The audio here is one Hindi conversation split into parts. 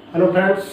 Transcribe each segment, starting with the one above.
हेलो फ्रेंड्स,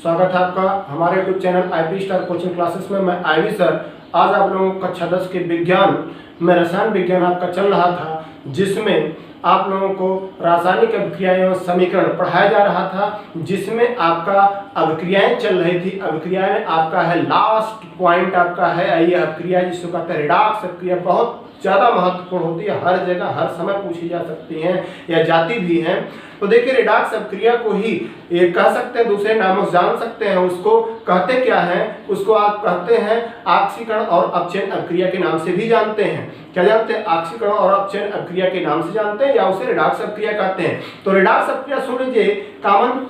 स्वागत है आपका हमारे YouTube channel IP star coaching classes में। मैं आईवी सर आज आप लोगों को कक्षा 10 के विज्ञान में रसायन विज्ञान आपका चल रहा था, जिसमें आप लोगों को रासायनिक अभिक्रियाएं एवं समीकरण पढ़ाया जा रहा था, जिसमें आपका अभिक्रियाएं चल रही थी। अभिक्रिया में आपका है लास्ट पॉइंट आपका है ये अभिक्रिया जिसको कहते हैं रिडॉक्स अभिक्रिया। बहुत ज़्यादा महत्वपूर्ण होती है, हर जगह हर समय पूछी जा सकती हैं या जाती भी हैं। तो देखिए रिडॉक्स अभिक्रिया को ही ये कह सकते हैं, दूसरे नामों से जान सकते हैं। उसको कहते क्या है? उसको आप कहते हैं ऑक्सीकरण और अपचयन अभिक्रिया के नाम से भी जानते हैं। क्या जानते हैं? ऑक्सीकरण और अपचयन अभिक्रिया के नाम से जानते हैं या उसे रिडॉक्स अभिक्रिया कहते हैं। तो रिडॉक्स अभिक्रिया सुन लीजिए, कॉमन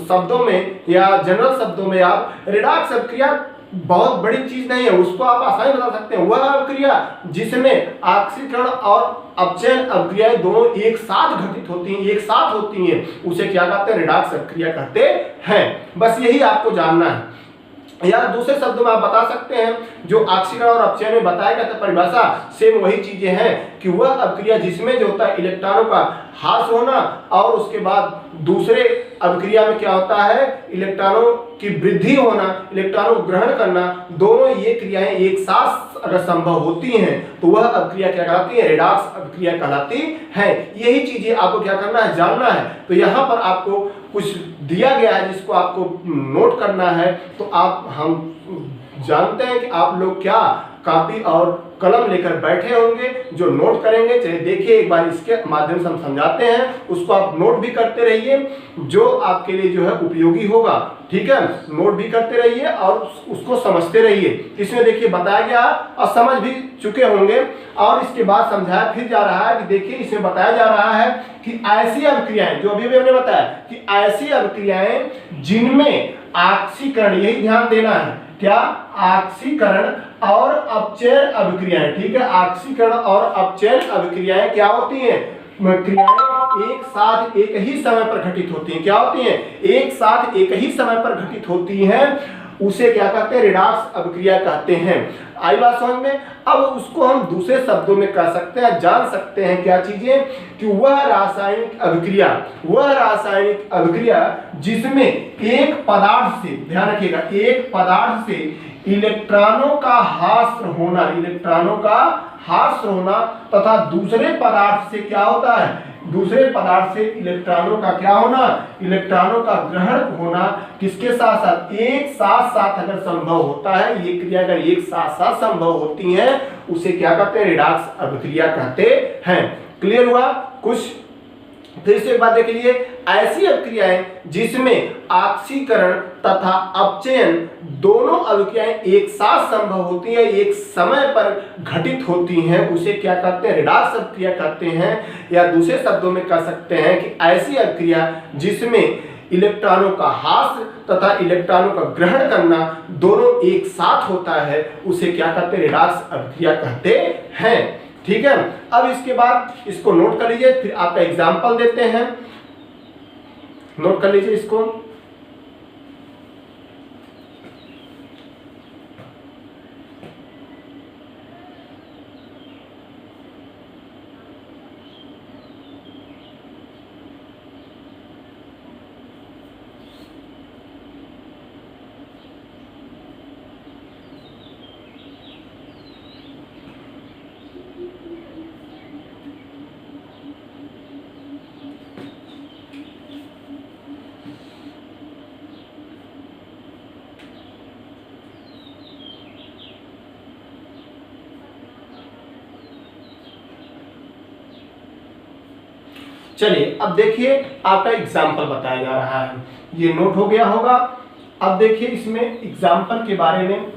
शब्दों में या जनरल शब्दों में आप रिडॉक्स अभिक्रिया बहुत बड़ी चीज नहीं है, उसको आप आसानी बता सकते हैं। वह अभिक्रिया जिसमें ऑक्सीकरण और अपचयन अभिक्रियाएं दोनों एक साथ घटित होती हैं, एक साथ होती हैं, उसे क्या कहते हैं? रिडॉक्स अभिक्रिया कहते हैं। बस यही आपको जानना है। या दूसरे शब्दों में आप बता सकते हैं जो ऑक्सीकरण और अपचयन में बताया गया था परिभाषा, सेम वही चीजें हैं कि वह अभिक्रिया जिसमें जो होता है इलेक्ट्रॉनों का ह्रास होना और उसके बाद दूसरे अभिक्रिया में क्या होता है इलेक्ट्रॉनों की वृद्धि होना, इलेक्ट्रॉनों को ग्रहण करना, दोनों ये क्रियाएं एक साथ अगर संभव होती हैं तो वह अभिक्रिया क्या कहलाती है? रिडॉक्स अभिक्रिया कहलाती है। यही चीजें आपको क्या करना है? जानना है। तो यहाँ पर आपको कुछ दिया गया है जिसको आपको नोट करना है। तो हम जानते हैं कि आप लोग क्या कॉपी और कलम लेकर बैठे होंगे जो नोट करेंगे। चलिए देखिए एक बार इसके माध्यम से हम समझाते हैं, उसको आप नोट भी करते रहिए जो आपके लिए जो है उपयोगी होगा। ठीक है, नोट भी करते रहिए और उसको समझते रहिए। इसमें देखिए बताया गया और समझ भी चुके होंगे और इसके बाद समझाया फिर जा रहा है कि देखिए इसमें बताया जा रहा है कि ऐसी अभिक्रियाएं जो अभी हमने बताया कि ऐसी अभिक्रियाएं जिनमें ऑक्सीकरण, यही ध्यान देना है, क्या? ऑक्सीकरण और अपचयन अभिक्रियाएं। ठीक है, ऑक्सीकरण और अपचयन अभिक्रियाएं क्या होती हैं? क्रियाएं एक साथ एक ही समय पर घटित होती हैं। क्या होती हैं? एक साथ एक ही समय पर घटित होती हैं, उसे क्या कहते हैं? रिडॉक्स अभिक्रिया कहते हैं। आई बात समझ में? अब उसको हम दूसरे शब्दों में कह सकते हैं, जान सकते हैं क्या चीजें कि वह रासायनिक अभिक्रिया जिसमें एक पदार्थ से, ध्यान रखिएगा, एक पदार्थ से इलेक्ट्रॉनों का ह्रास होना तथा दूसरे पदार्थ से क्या होता है? दूसरे पदार्थ से इलेक्ट्रॉनों का क्या होना? इलेक्ट्रॉनों का ग्रहण होना। किसके साथ साथ? एक साथ साथ अगर संभव होता है, ये क्रिया अगर एक साथ साथ संभव होती है उसे क्या कहते हैं? रिडॉक्स अभिक्रिया कहते हैं। क्लियर हुआ? कुछ फिर से एक बात देख लीजिए, ऐसी अभिक्रियाएं जिसमें ऑक्सीकरण तथा अपचयन दोनों अभिक्रियाएं एक साथ संभव होती है, एक समय पर घटित होती हैं, उसे क्या कहते हैं? रिडॉक्स अभिक्रिया कहते हैं। या दूसरे शब्दों में कह सकते हैं कि ऐसी अभिक्रिया जिसमें इलेक्ट्रॉनों का ह्रास तथा इलेक्ट्रॉनों का ग्रहण करना दोनों एक साथ होता है, उसे क्या कहते हैं? रिडॉक्स अभिक्रिया कहते हैं। ठीक है, अब इसके बाद इसको नोट कर लीजिए, फिर आपका एग्जाम्पल देते हैं। नोट कर लीजिए इसको। चलिए अब देखिए आपका एग्जाम्पल बताया जा रहा है, ये नोट हो गया होगा। अब देखिए इसमें एग्जाम्पल के बारे में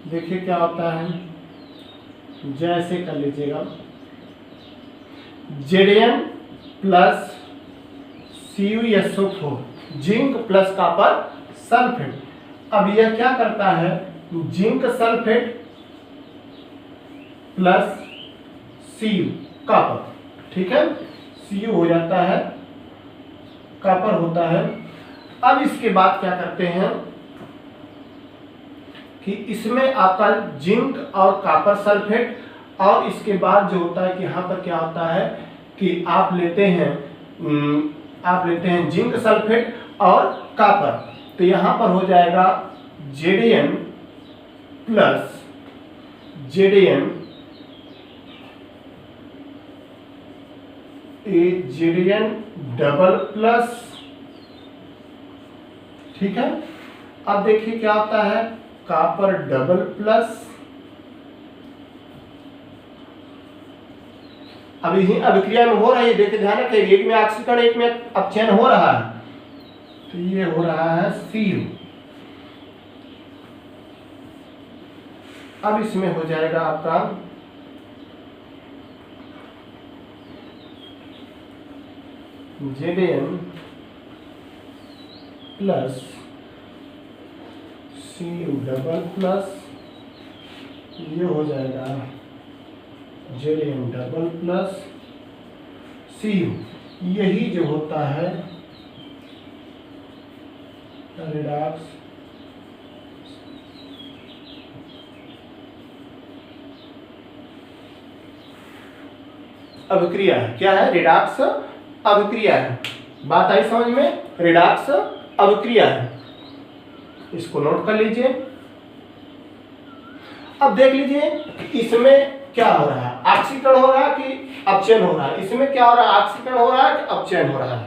देखिए क्या होता है। जैसे कर लीजिएगा Zn plus CuSO4 zinc plus copper sulphate. अब यह क्या करता है? Zinc sulphate plus Cu copper, ठीक है, Cu हो जाता है कॉपर होता है। अब इसके बाद क्या करते हैं कि इसमें आपका जिंक और कॉपर सल्फेट, और इसके बाद जो होता है कि यहाँ पर क्या होता है कि आप लेते हैं जिंक सल्फेट और कॉपर, तो यहाँ पर हो जाएगा Zn plus Zn Zn double plus, ठीक है। अब देखिए क्या होता है, कॉपर डबल प्लस, अब यही अभिक्रिया में हो रहा है, देखिए ध्यान रखिए, एक में ऑक्सीकरण एक में अपचयन हो रहा है, तो ये हो रहा है Cu। अब इसमें हो जाएगा आपका Zn plus Cu double plus, ये हो जाएगा Zn डबल प्लस Cu। यही जो होता है रिडॉक्स अभिक्रिया है। क्या है? रिडॉक्स अभिक्रिया है। बात आई समझ में? रिडॉक्स अभिक्रिया है, इसको नोट कर लीजिए। अब देख लीजिए इसमें क्या हो रहा है, ऑक्सीकरण हो रहा है कि अपचयन हो रहा है। इसमें क्या हो रहा है, ऑक्सीकरण हो रहा है कि अपचयन हो रहा है।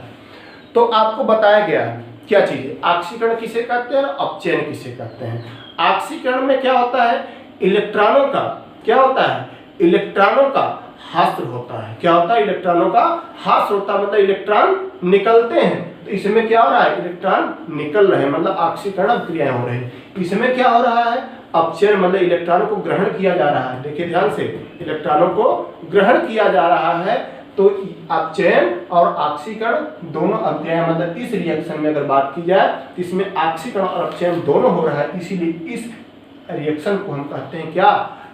तो आपको बताया गया क्या चीज है, ऑक्सीकरण किसे कहते हैं और अपचयन किसे कहते हैं। ऑक्सीकरण में क्या होता है, इलेक्ट्रॉनों का क्या होता है, इलेक्ट्रॉनों का हास्त्र होता है। क्या होता है, इलेक्ट्रॉनों का हास्त्र होता है, मतलब इलेक्ट्रॉन निकलते हैं। तो इसमें क्या हो रहा है, इलेक्ट्रॉन निकल रहे हैं, मतलब ऑक्सीकरण अभिक्रियाएं हो रही है। इसमें क्या हो रहा है, अपचयन, मतलब इलेक्ट्रॉनों को ग्रहण किया जा रहा है। देखिए ध्यान से, इलेक्ट्रॉनों को ग्रहण किया जा रहा है। तो अपचयन और ऑक्सीकरण दोनों अभिक्रियाएं, मतलब इस रिएक्शन में अगर बात की जाए तो इसमें ऑक्सीकरण और अपचयन दोनों हो रहा है। इसीलिए इस रिएक्शन को हम कहते हैं क्या,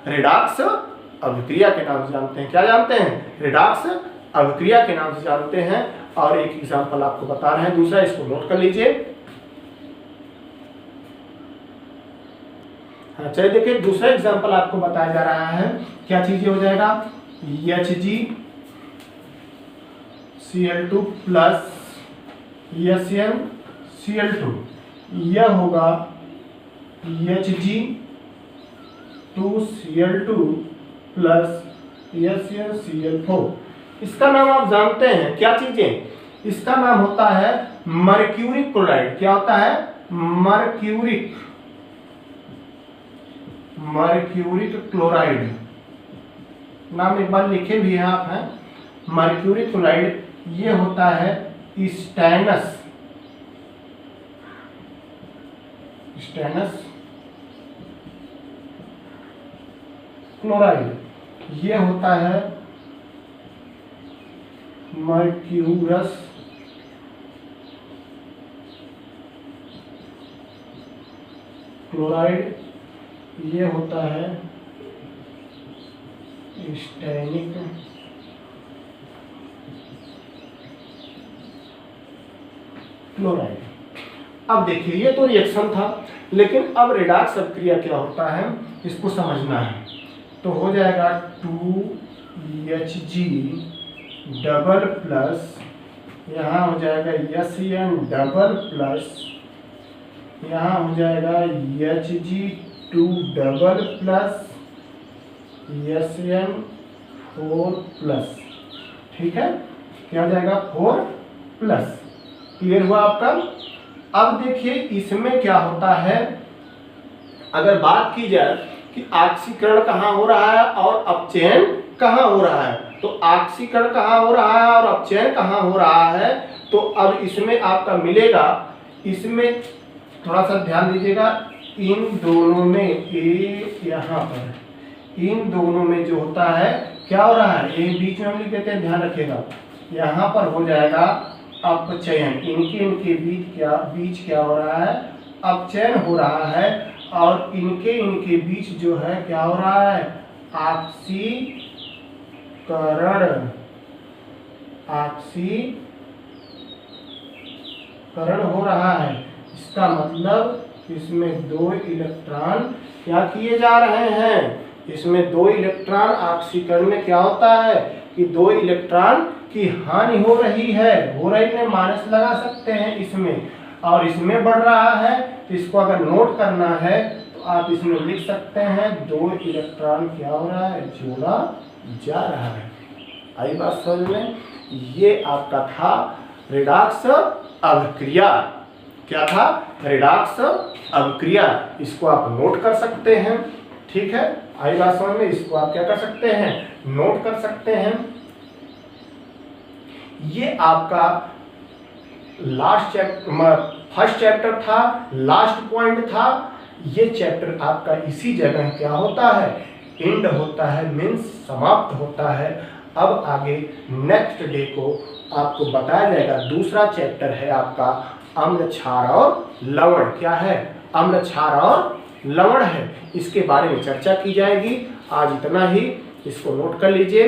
रिडॉक्स अभिक्रिया के नाम से जानते हैं। क्या जानते हैं, रिडॉक्स अभिक्रिया के नाम से जानते हैं। और एक एग्जांपल आपको बता रहे हैं दूसरा, इसको नोट कर लीजिए। हाँ चलिए देखिए, दूसरा एग्जांपल आपको बताया जा रहा है। क्या चीज हो जाएगा, HgCl2 प्लस SnCl2, यह होगा Hg2Cl2 प्लस SnCl4। इसका नाम आप जानते हैं, क्या चीजें, इसका नाम होता है मर्क्यूरिक क्लोराइड। क्या होता है, मर्क्यूरिक क्लोराइड, नाम एक बार लिखे भी हैं आप, हैं मर्क्यूरिक क्लोराइड। ये होता है स्टेनस क्लोराइड, ये होता है मर्क्यूरस क्लोराइड, ये होता है स्टेनिक क्लोराइड। अब देखिए ये तो रिएक्शन था, लेकिन अब रिडॉक्स अभिक्रिया क्या होता है इसको समझना है। तो हो जाएगा 2Hg डबल प्लस, यहाँ हो जाएगा Sn डबल प्लस, यहाँ हो जाएगा Hg2 double plus Sn4 plus. ठीक है, क्या हो जाएगा 4 प्लस। क्लियर हुआ आपका। अब देखिए इसमें क्या होता है, अगर बात की जाए कि ऑक्सीकरण कहाँ हो रहा है और अपचयन कहाँ हो रहा है, तो ऑक्सीकरण कहाँ हो रहा है और अपचयन कहाँ हो रहा है, तो अब इसमें आपका मिलेगा, इसमें थोड़ा सा ध्यान दीजिएगा, इन दोनों में यहाँ पर इन दोनों में जो होता है क्या हो रहा है, ये बीच में हम लिख देते हैं, ध्यान रखिएगा, यहाँ पर हो जाएगा अपचयन। इनके बीच क्या हो रहा है, अपचयन हो रहा है। और इनके बीच जो है क्या हो रहा है, करण हो रहा है। इसका मतलब इसमें 2 इलेक्ट्रॉन क्या किए जा रहे हैं, इसमें 2 इलेक्ट्रॉन ऑक्सीकरण में क्या होता है कि 2 इलेक्ट्रॉन की हानि हो रही है, हो रही में माइनस लगा सकते हैं इसमें, और इसमें बढ़ रहा है। तो इसको अगर नोट करना है तो आप इसमें लिख सकते हैं 2 इलेक्ट्रॉन क्या हो रहा है, जोड़ा जा रहा है। आई बात समझ में। ये आपका था रेडॉक्स अभिक्रिया। क्या था, रेडॉक्स अभिक्रिया। इसको आप नोट कर सकते हैं, ठीक है। आई बात समझ में। इसको आप क्या कर सकते हैं, नोट कर सकते हैं। ये आपका लास्ट चैप्टर, फर्स्ट चैप्टर था, लास्ट पॉइंट था। ये चैप्टर आपका इसी जगह क्या होता है, एंड होता है, मीन्स समाप्त होता है। अब आगे नेक्स्ट डे को आपको बताया जाएगा। दूसरा चैप्टर है आपका अम्ल, क्षार और लवण। क्या है, अम्ल, क्षार और लवण है। इसके बारे में चर्चा की जाएगी। आज इतना ही, इसको नोट कर लीजिए।